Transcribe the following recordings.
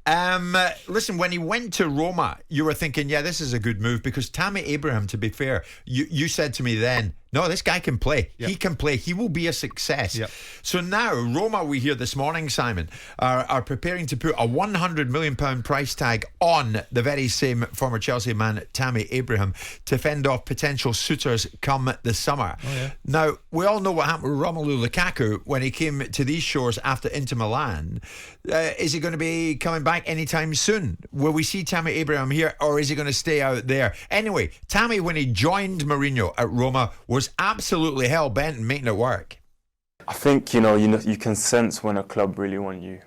Listen, when he went to Roma, you were thinking, yeah, this is a good move, because Tammy Abraham, to be fair, you said to me then, no, this guy can play. Yep. He can play. He will be a success. Yep. So now, Roma, we hear this morning, Simon, are preparing to put a £100 million price tag on the very same former Chelsea man, Tammy Abraham, to fend off potential suitors come the summer. Oh, yeah. Now, we all know what happened with Romelu Lukaku when he came to these shores after Inter Milan. Is he going to be coming back anytime soon? Will we see Tammy Abraham here, or is he going to stay out there? Anyway, Tammy, when he joined Mourinho at Roma, was absolutely hell-bent on making it work. I think, you can sense when a club really want you.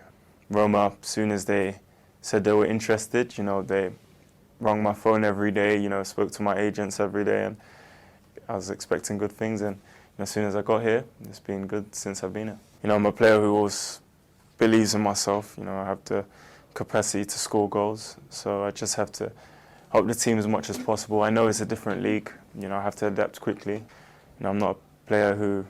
Roma, as soon as they said they were interested, they rang my phone every day, spoke to my agents every day, and I was expecting good things. And as soon as I got here, it's been good since I've been here. I'm a player who always believes in myself. I have the capacity to score goals, so I just have to help the team as much as possible. I know it's a different league. I have to adapt quickly. I'm not a player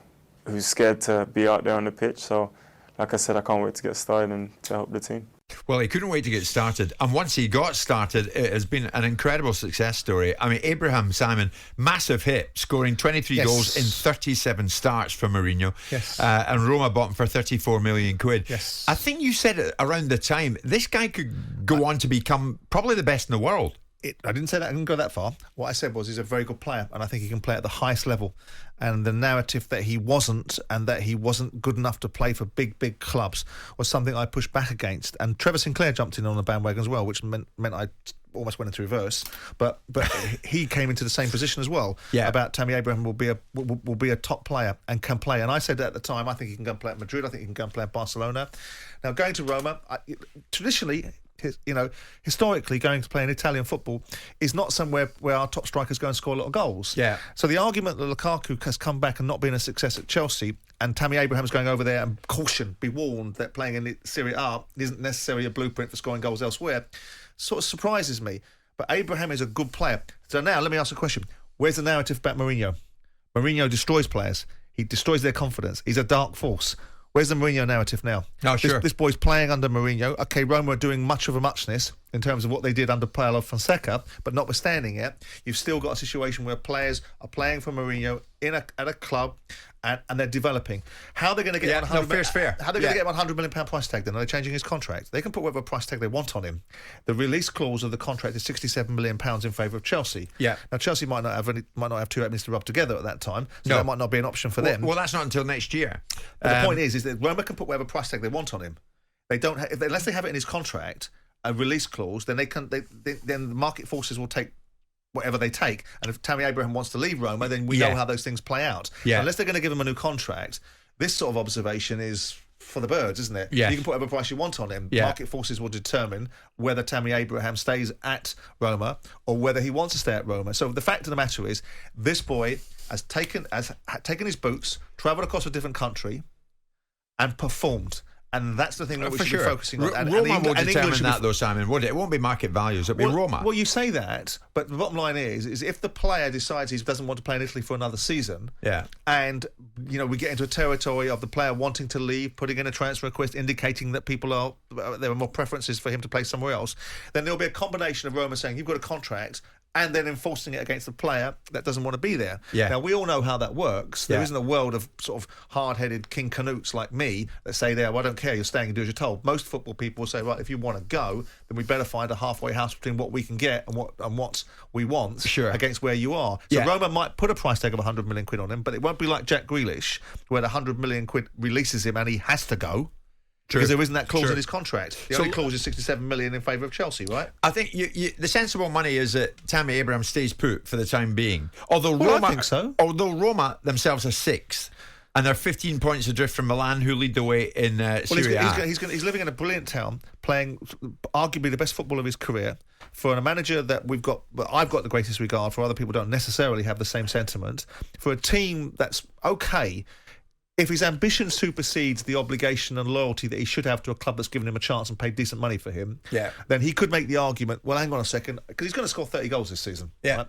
who's scared to be out there on the pitch. So, like I said, I can't wait to get started and to help the team. Well, he couldn't wait to get started. And once he got started, it has been an incredible success story. I mean, Abraham, Simon, massive hit, scoring 23 goals in 37 starts for Mourinho. Yes. And Roma bought him for 34 million quid. Yes. I think you said it around the time, this guy could go on to become probably the best in the world. I didn't say that. I didn't go that far. What I said was he's a very good player, and I think he can play at the highest level. And the narrative that he wasn't, and that he wasn't good enough to play for big clubs, was something I pushed back against. And Trevor Sinclair jumped in on the bandwagon as well, which meant I almost went into reverse. But he came into the same position as well. Yeah. About Tammy Abraham will be a top player and can play. And I said at the time, I think he can go and play at Madrid. I think he can go and play at Barcelona. Now, going to Roma, traditionally, historically, going to play in Italian football is not somewhere where our top strikers go and score a lot of goals. Yeah. So the argument that Lukaku has come back and not been a success at Chelsea, and Tammy Abraham's going over there, and caution, be warned that playing in Serie A isn't necessarily a blueprint for scoring goals elsewhere, sort of surprises me. But Abraham is a good player. So now let me ask a question. Where's the narrative about Mourinho? Mourinho destroys players. He destroys their confidence. He's a dark force. Where's the Mourinho narrative now? Oh, sure. This boy's playing under Mourinho. Okay, Roma are doing much of a muchness in terms of what they did under Paolo Fonseca, but notwithstanding it, you've still got a situation where players are playing for Mourinho at a club, and they're developing. How are they going to get How are they going to get £100 million price tag then? Are they changing his contract? They can put whatever price tag they want on him. The release clause of the contract is £67 million in favour of Chelsea. Yeah. Now Chelsea might not have two openings to rub together at that time, so that might not be an option for them. Well, that's not until next year. But the point is that Roma can put whatever price tag they want on him. They don't unless they have it in his contract, a release clause. Then then the market forces will take whatever they take. And if Tammy Abraham wants to leave Roma, then we know how those things play out. Yeah. So unless they're going to give him a new contract, this sort of observation is for the birds, isn't it? Yeah. You can put whatever price you want on him. Yeah. Market forces will determine whether Tammy Abraham stays at Roma or whether he wants to stay at Roma. So the fact of the matter is, this boy has taken his boots, travelled across a different country, and performed. And that's the thing that we should be focusing on. And Roma will determine that, though, Simon, won't it? It won't be market values. It'll be Roma. Well, you say that, but the bottom line is if the player decides he doesn't want to play in Italy for another season, and we get into a territory of the player wanting to leave, putting in a transfer request, indicating that there are more preferences for him to play somewhere else, then there'll be a combination of Roma saying you've got a contract, and then enforcing it against the player that doesn't want to be there. Yeah. Now, we all know how that works. There isn't a world of sort of hard-headed King Canutes like me that say, well, I don't care, you're staying and do as you're told. Most football people will say, right, if you want to go, then we better find a halfway house between what we can get and what we want against where you are. So Roma might put a price tag of 100 million quid on him, but it won't be like Jack Grealish, where the 100 million quid releases him and he has to go. True. Because there isn't that clause in his contract. The only clause is 67 million in favour of Chelsea, right? I think the sensible money is that Tammy Abraham stays put for the time being. Although Roma, I think so. Although Roma themselves are sixth, and they're 15 points adrift from Milan, who lead the way in Serie A. He's living in a brilliant town, playing arguably the best football of his career, for a manager that I've got the greatest regard for. Other people don't necessarily have the same sentiment. For a team that's okay. if his ambition supersedes the obligation and loyalty that he should have to a club that's given him a chance and paid decent money for him, then he could make the argument, well, hang on a second, because he's going to score 30 goals this season. Right?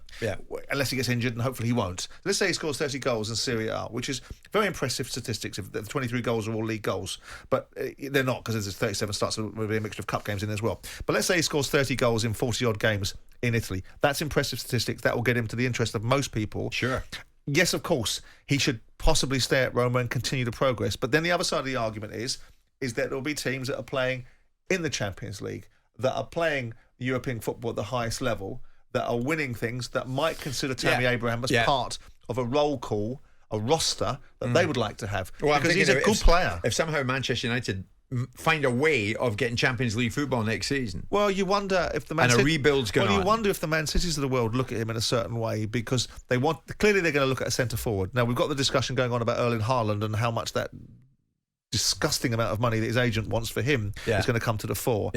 Unless he gets injured, and hopefully he won't. Let's say he scores 30 goals in Serie A, which is very impressive statistics. If the 23 goals are all league goals, but they're not, because there's 37 starts, so there'll be a mixture of cup games in as well. But let's say he scores 30 goals in 40-odd games in Italy. That's impressive statistics. That will get him to the interest of most people. Sure. Yes, of course, he should possibly stay at Roma and continue to progress. But then the other side of the argument is that there will be teams that are playing in the Champions League, that are playing European football at the highest level, that are winning things, that might consider Tammy Abraham as part of a roll call, a roster that they would like to have. Well, because he's a good player. If somehow Manchester United find a way of getting Champions League football next season. Well, you wonder if the Man City... And a rebuild's going on. Well, you wonder if the Man Cities of the world look at him in a certain way, because clearly they're going to look at a centre-forward. Now, we've got the discussion going on about Erling Haaland and how much that disgusting amount of money that his agent wants for him is going to come to the fore.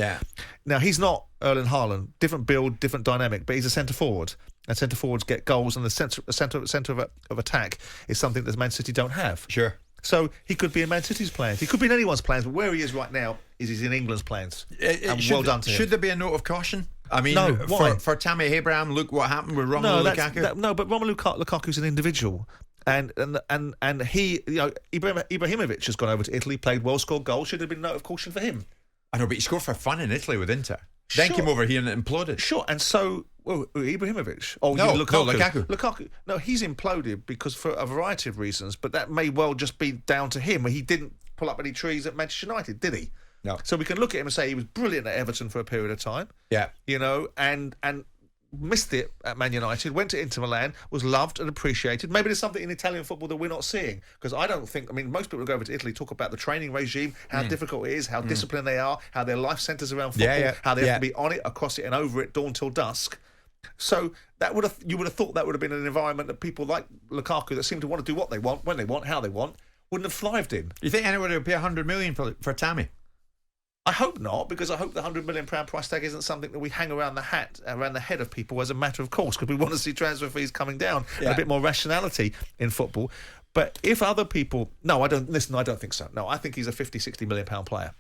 Now, he's not Erling Haaland. Different build, different dynamic, but he's a centre-forward. And centre-forwards get goals, and the centre of attack is something that Man City don't have. Sure. So he could be in Man City's plans. He could be in anyone's plans, but where he is right now is he's in England's plans. And well done to him. Should there be a note of caution? I mean, no, for Tammy Abraham, look what happened with Romelu Lukaku. No, but Romelu Lukaku's an individual. And he, Ibrahimovic has gone over to Italy, played well, scored goals. Should there have been a note of caution for him? I know, but he scored for fun in Italy with Inter. Then came over here and imploded. Sure, and so Ibrahimovic. Lukaku. No, he's imploded because for a variety of reasons, but that may well just be down to him. He didn't pull up any trees at Manchester United, did he? No. So we can look at him and say he was brilliant at Everton for a period of time. Yeah. And missed it at Man United, went to Inter Milan, was loved and appreciated. Maybe there's something in Italian football that we're not seeing, because most people who go over to Italy talk about the training regime, how difficult it is, how disciplined they are, how their life centres around football, how they have to be on it, across it and over it, dawn till dusk. So you would have thought that would have been an environment that people like Lukaku, that seem to want to do what they want, when they want, how they want, wouldn't have thrived in. You think anyone would pay $100 million for Tammy? I hope not, because I hope the £100 million price tag isn't something that we hang around the head of people as a matter of course, because we want to see transfer fees coming down and a bit more rationality in football. But if other people... No, I don't think so. No, I think he's a £50-60 million player.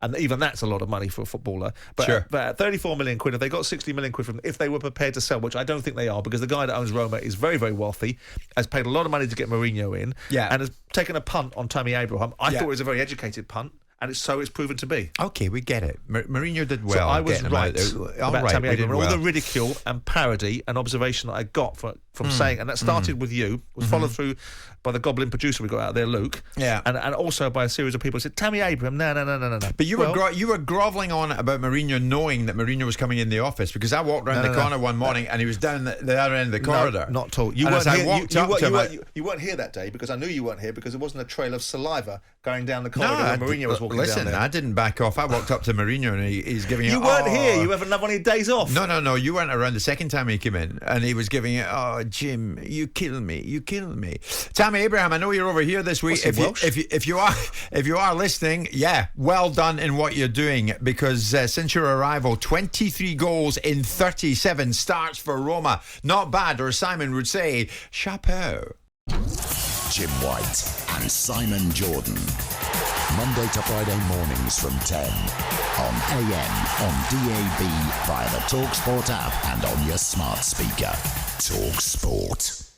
And even that's a lot of money for a footballer. But, but at 34 million quid, if they got 60 million quid from them, if they were prepared to sell, which I don't think they are, because the guy that owns Roma is very, very wealthy, has paid a lot of money to get Mourinho in, and has taken a punt on Tammy Abraham. I thought it was a very educated punt. And it's proven to be. Okay, we get it. Mourinho did well. So I was right about Tammy Abraham. All the ridicule and parody and observation that I got from saying, and that started with you, was followed through by the goblin producer we got out there, Luke. Yeah. And also by a series of people who said, Tammy Abraham, no. But you were grovelling on about Mourinho, knowing that Mourinho was coming in the office, because I walked around the corner one morning and he was down the other end of the corridor. Not at all. You weren't here that day, because I knew you weren't here, because there wasn't a trail of saliva going down the corridor when Mourinho was walking down there. I didn't back off. I walked up to Mourinho and he's giving it... You weren't here. You haven't had one of your days off. No. You weren't around the second time he came in, and he was giving it, oh, Jim, you kill me. Tammy Abraham, I know you're over here this week. If you are listening, well done in what you're doing, because since your arrival, 23 goals in 37 starts for Roma. Not bad, or Simon would say, chapeau. Jim White and Simon Jordan. Monday to Friday mornings from 10 on AM, on DAB, via the talkSPORT app and on your smart speaker. talkSPORT.